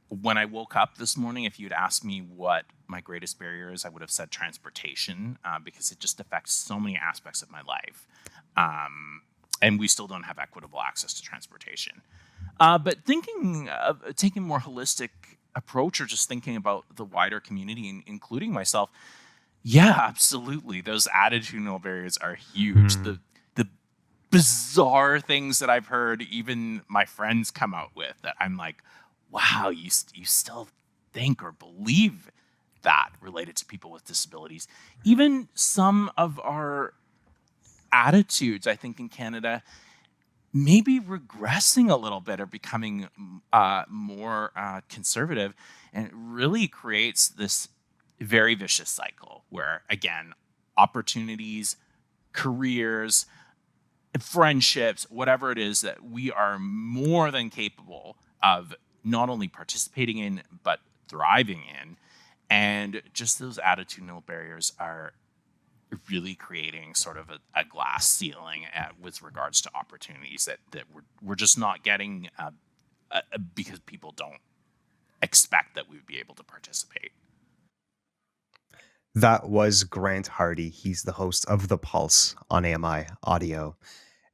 when I woke up this morning, if you'd asked me what my greatest barrier is, I would have said transportation, because it just affects so many aspects of my life. And we still don't have equitable access to transportation. But thinking of taking a more holistic approach, or just thinking about the wider community, including myself, yeah, absolutely. Those attitudinal barriers are huge. The bizarre things that I've heard even my friends come out with, that I'm like, wow, you still think or believe that related to people with disabilities. Even some of our attitudes, I think, in Canada, maybe regressing a little bit or becoming more conservative, and it really creates this very vicious cycle where, again, opportunities, careers, friendships, whatever it is, that we are more than capable of not only participating in, but thriving in. And just those attitudinal barriers are really creating sort of a glass ceiling with regards to opportunities that we're just not getting because people don't expect that we would be able to participate. That was Grant Hardy. He's the host of The Pulse on AMI Audio.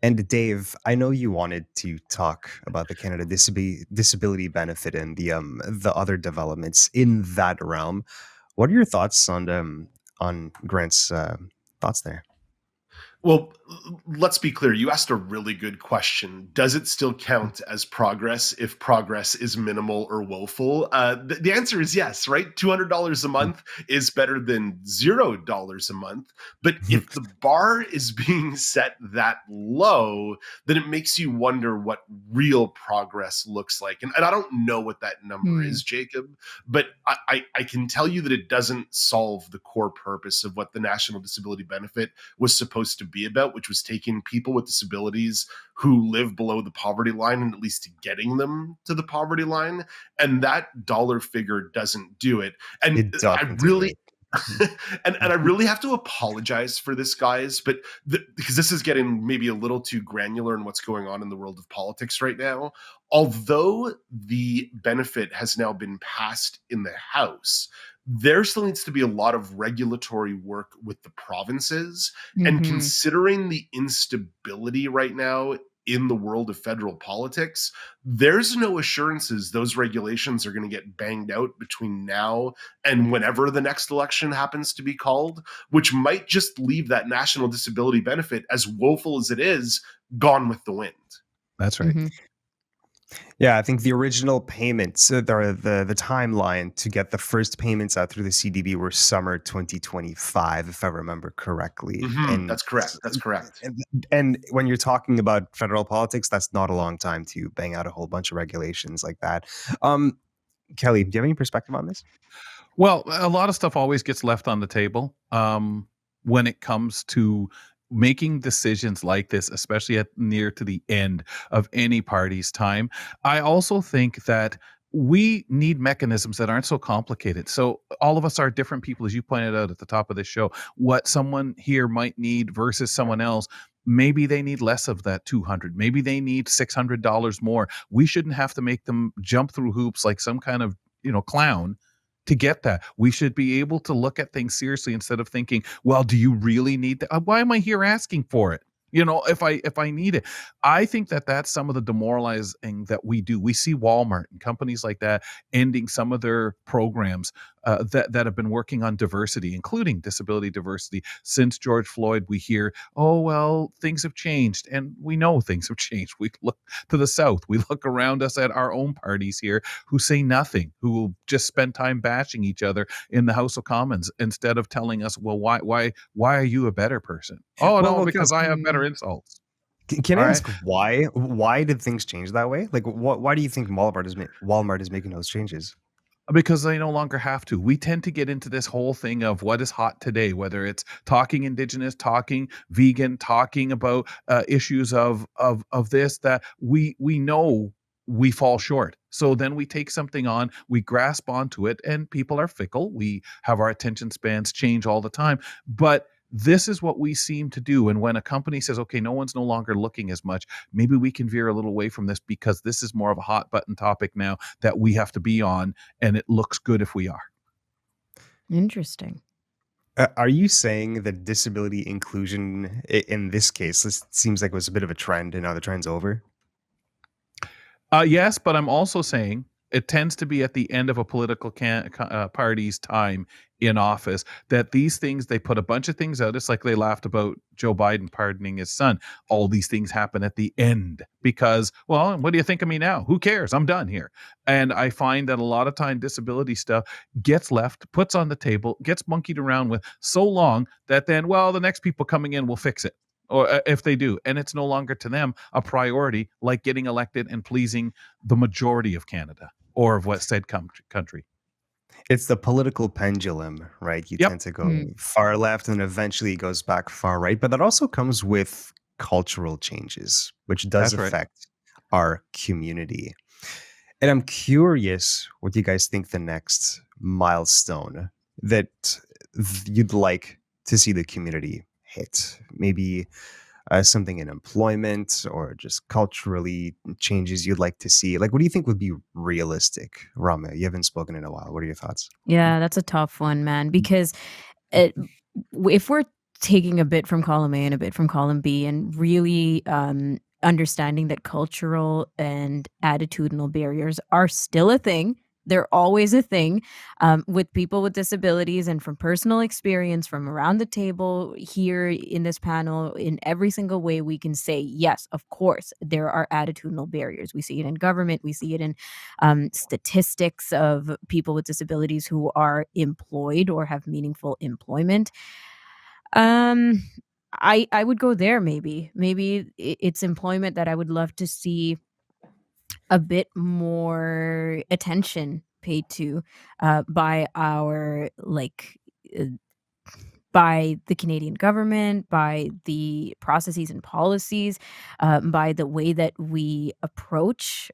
And Dave, I know you wanted to talk about the Canada Disability Benefit and the other developments in that realm. What are your thoughts on Grant's thoughts there? Well, let's be clear. You asked a really good question. Does it still count as progress if progress is minimal or woeful? The answer is yes, right? $200 a month is better than $0 a month. But if the bar is being set that low, then it makes you wonder what real progress looks like. And I don't know what that number is, Jacob, but I can tell you that it doesn't solve the core purpose of what the National Disability Benefit was supposed to be about, which was taking people with disabilities who live below the poverty line and at least getting them to the poverty line. And that dollar figure doesn't do it. And It doesn't I really and I really have to apologize for this, guys, but because this is getting maybe a little too granular in what's going on in the world of politics right now. Although the benefit has now been passed in the House, there still needs to be a lot of regulatory work with the provinces. And considering the instability right now in the world of federal politics, there's no assurances those regulations are going to get banged out between now and whenever the next election happens to be called, which might just leave that national disability benefit, as woeful as it is, gone with the wind. That's right. Yeah, I think the original payments, the timeline to get the first payments out through the CDB were summer 2025, if I remember correctly. And That's correct. That's correct. And when you're talking about federal politics, that's not a long time to bang out a whole bunch of regulations like that. Kelly, do you have any perspective on this? Well, a lot of stuff always gets left on the table when it comes to making decisions like this, especially near to the end of any party's time. I also think that we need mechanisms that aren't so complicated. So all of us are different people, as you pointed out at the top of this show. What someone here might need versus someone else, maybe they need less of that $200. Maybe they need $600 more. We shouldn't have to make them jump through hoops like some kind of, clown to get that. We should be able to look at things seriously instead of thinking, well, do you really need that? Why am I here asking for it? If I need it. I think that that's some of the demoralizing that we do. We see Walmart and companies like that ending some of their programs that have been working on diversity, including disability diversity. Since George Floyd, we hear, oh, well, things have changed. And we know things have changed. We look to the South. We look around us at our own parties here who say nothing, who will just spend time bashing each other in the House of Commons instead of telling us, well, why are you a better person? Oh, no, Well, because I have better insults. can I All right. ask why? Why did things change that way? Like, why do you think Walmart is making those changes? Because they no longer have to. We tend to get into this whole thing of what is hot today, whether it's talking Indigenous, talking vegan, talking about issues of this, that we know we fall short. So then we take something on, we grasp onto it, and people are fickle. We have our attention spans change all the time. But this is what we seem to do. And when a company says, okay, no one's no longer looking as much, maybe we can veer a little away from this because this is more of a hot button topic now that we have to be on, and it looks good if we are. Interesting. Are you saying that disability inclusion in this case, this seems like it was a bit of a trend and now the trend's over? Yes, but I'm also saying it tends to be at the end of a political party's time in office that these things, they put a bunch of things out. It's like they laughed about Joe Biden pardoning his son. All these things happen at the end because, well, what do you think of me now? Who cares? I'm done here. And I find that a lot of time disability stuff gets left, puts on the table, gets monkeyed around with so long that then, well, the next people coming in will fix it. Or if they do, and it's no longer to them a priority, like getting elected and pleasing the majority of Canada or of what said country. It's the political pendulum, right? You Yep. tend to go far left and eventually it goes back far right. But that also comes with cultural changes, which does That's right. affect our community. And I'm curious what you guys think the next milestone that you'd like to see the community hit. Maybe something in employment or just culturally changes you'd like to see. Like, what do you think would be realistic? Ramya, you haven't spoken in a while. What are your thoughts? Yeah, that's a tough one, man, because it, if we're taking a bit from column A and a bit from column B and really understanding that cultural and attitudinal barriers are still a thing, they're always a thing with people with disabilities, and from personal experience from around the table here in this panel, in every single way we can say, yes, of course, there are attitudinal barriers. We see it in government. We see it in statistics of people with disabilities who are employed or have meaningful employment. I would go there maybe. Maybe it's employment that I would love to see a bit more attention paid to by our by the Canadian government, by the processes and policies, by the way that we approach,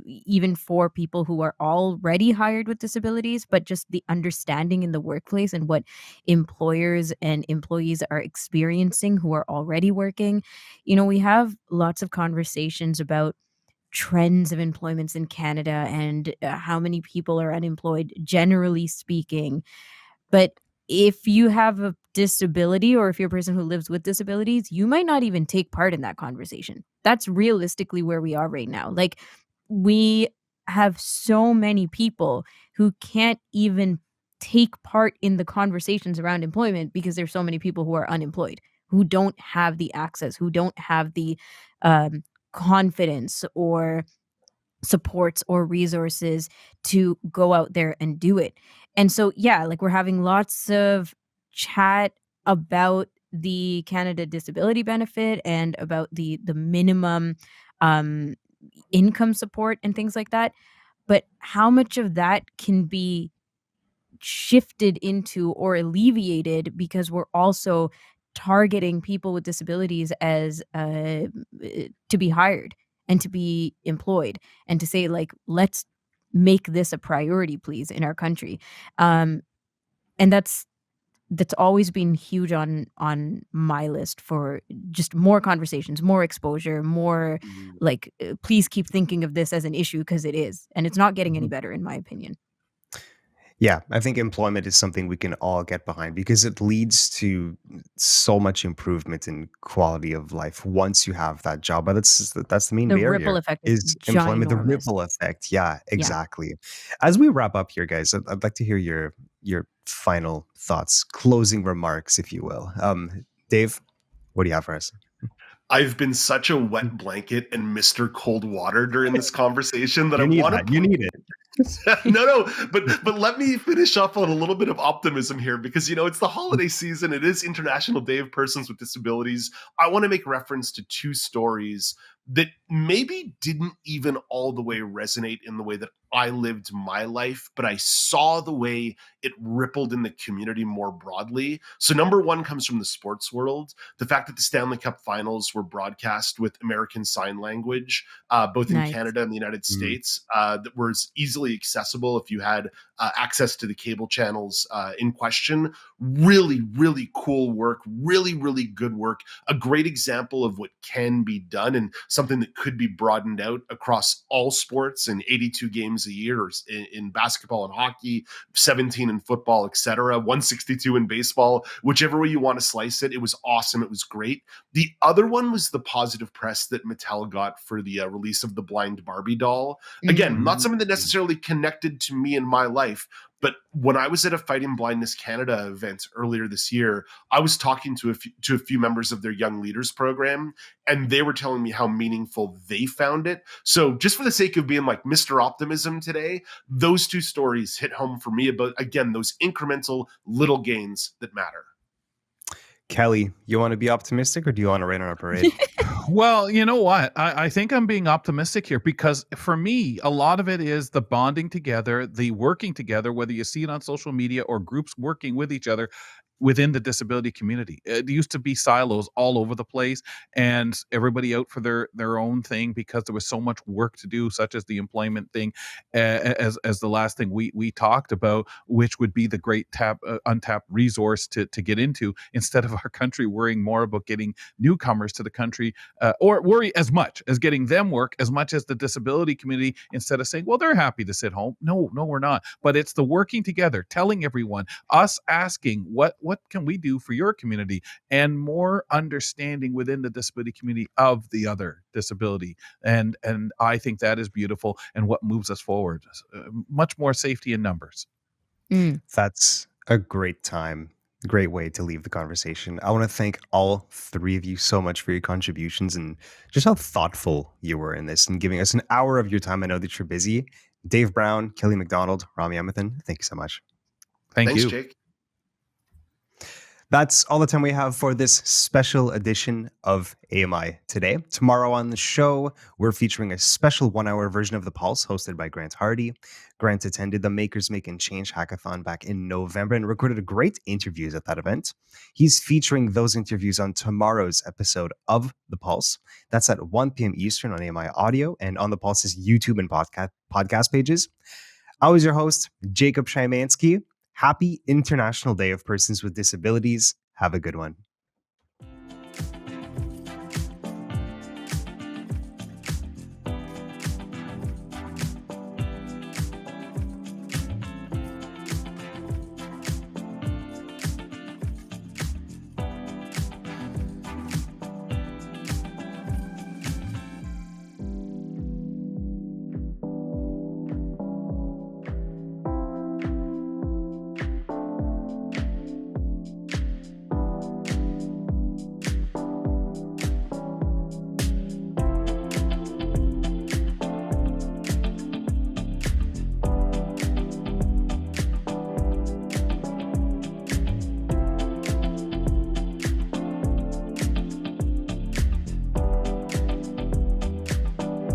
even for people who are already hired with disabilities, but just the understanding in the workplace and what employers and employees are experiencing who are already working. You know, we have lots of conversations about trends of employments in Canada and how many people are unemployed, generally speaking. But if you have a disability or if you're a person who lives with disabilities, you might not even take part in that conversation. That's realistically where we are right now. Like, we have so many people who can't even take part in the conversations around employment because there's so many people who are unemployed, who don't have the access, who don't have the confidence or supports or resources to go out there and do it. And so, yeah, like, we're having lots of chat about the Canada Disability Benefit and about the minimum um, income support and things like that. But how much of that can be shifted into or alleviated because we're also targeting people with disabilities as to be hired and to be employed, and to say, like, let's make this a priority, please, in our country. And that's always been huge on my list for just more conversations, more exposure, more like, please keep thinking of this as an issue, because it is, and it's not getting any better in my opinion. Yeah, I think employment is something we can all get behind because it leads to so much improvement in quality of life once you have that job. But that's the main The ripple barrier effect is is employment, the ginormous. ripple effect. Yeah, Yeah. exactly. As we wrap up here, guys, I'd like to hear your final thoughts, closing remarks, if you will. Dave, what do you have for us? I've been such a wet blanket and Mr. Cold Water during this conversation that I You need want that. to You point. need it. No, but let me finish up on a little bit of optimism here because it's the holiday season. It is International Day of Persons with Disabilities. I want to make reference to two stories that maybe didn't even all the way resonate in the way that I lived my life, but I saw the way it rippled in the community more broadly. So number one comes from the sports world. The fact that the Stanley Cup finals were broadcast with American Sign Language, both in Nice. Canada and the United Mm. States, that was easily accessible if you had access to the cable channels in question. Really, really cool work. Really, really good work. A great example of what can be done and something that could be broadened out across all sports in 82 games a year, or in basketball and hockey, 17 in football, etc. 162 in baseball, whichever way you want to slice it. It was awesome. It was great. The other one was the positive press that Mattel got for the release of the blind Barbie doll. Again, not something that necessarily connected to me in my life, but when I was at a Fighting Blindness Canada event earlier this year, I was talking to a few members of their Young Leaders program, and they were telling me how meaningful they found it. So just for the sake of being like Mr. Optimism today, those two stories hit home for me about, again, those incremental little gains that matter. Kelly, you want to be optimistic or do you want to rain on a parade? Well, you know what? I think I'm being optimistic here because for me, a lot of it is the bonding together, the working together, whether you see it on social media or groups working with each other within the disability community. It used to be silos all over the place and everybody out for their own thing because there was so much work to do, such as the employment thing, as the last thing we talked about, which would be the great untapped resource to get into, instead of our country worrying more about getting newcomers to the country, or worry as much as getting them work as much as the disability community, instead of saying, well, they're happy to sit home. No, we're not. But it's the working together, telling everyone, us asking what can we do for your community, and more understanding within the disability community of the other disability. And I think that is beautiful and what moves us forward. Much more safety in numbers. That's a great time. Great way to leave the conversation. I want to thank all three of you so much for your contributions and just how thoughtful you were in this and giving us an hour of your time. I know that you're busy. Dave Brown, Kelly MacDonald, Ramya Amuthan, thank you so much. Thank Thanks, you. Jake. That's all the time we have for this special edition of AMI today. Tomorrow on the show, we're featuring a special 1-hour version of The Pulse hosted by Grant Hardy. Grant attended the Makers Make and Change hackathon back in November and recorded great interviews at that event. He's featuring those interviews on tomorrow's episode of The Pulse. That's at 1 p.m. Eastern on AMI Audio and on The Pulse's YouTube and podcast pages. I was your host, Jacob Shymanski. Happy International Day of Persons with Disabilities. Have a good one.